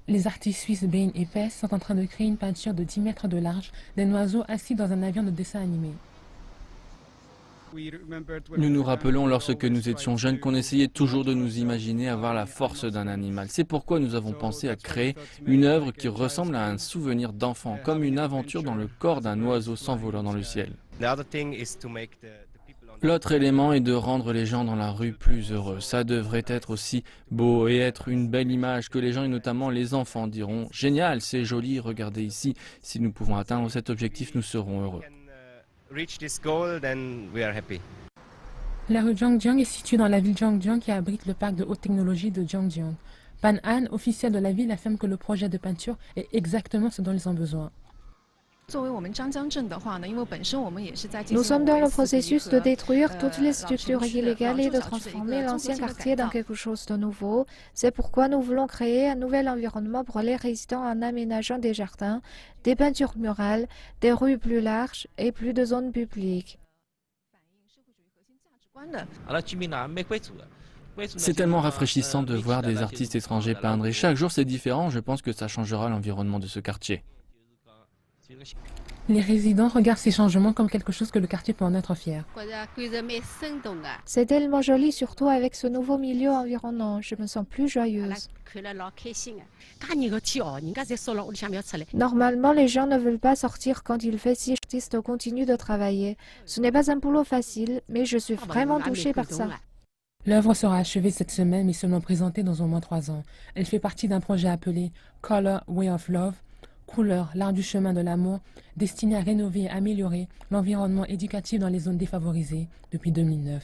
Les artistes suisses Bain et Pes sont en train de créer une peinture de 10 mètres de large d'un oiseau assis dans un avion de dessin animé. Nous nous rappelons lorsque nous étions jeunes qu'on essayait toujours de nous imaginer avoir la force d'un animal. C'est pourquoi nous avons pensé à créer une œuvre qui ressemble à un souvenir d'enfant, comme une aventure dans le corps d'un oiseau s'envolant dans le ciel. L'autre élément est de rendre les gens dans la rue plus heureux. Ça devrait être aussi beau et être une belle image que les gens et notamment les enfants diront « Génial, c'est joli, regardez ici. Si nous pouvons atteindre cet objectif, nous serons heureux. » La rue Zhangjiang est située dans la ville Zhangjiang qui abrite le parc de haute technologie de Zhangjiang. Pan Han, officiel de la ville, affirme que le projet de peinture est exactement ce dont ils ont besoin. Nous sommes dans le processus de détruire toutes les structures illégales et de transformer l'ancien quartier dans quelque chose de nouveau. C'est pourquoi nous voulons créer un nouvel environnement pour les résidents en aménageant des jardins, des peintures murales, des rues plus larges et plus de zones publiques. C'est tellement rafraîchissant de voir des artistes étrangers peindre et chaque jour c'est différent, je pense que ça changera l'environnement de ce quartier. Les résidents regardent ces changements comme quelque chose que le quartier peut en être fier. C'est tellement joli, surtout avec ce nouveau milieu environnant. Je me sens plus joyeuse. Normalement, les gens ne veulent pas sortir quand il fait si artistes continuent de travailler. Ce n'est pas un boulot facile, mais je suis vraiment touchée par ça. L'œuvre sera achevée cette semaine mais seulement présentée dans au moins 3 ans. Elle fait partie d'un projet appelé Color Way of Love, Couleur, l'art du chemin de l'amour, destiné à rénover et améliorer l'environnement éducatif dans les zones défavorisées depuis 2009.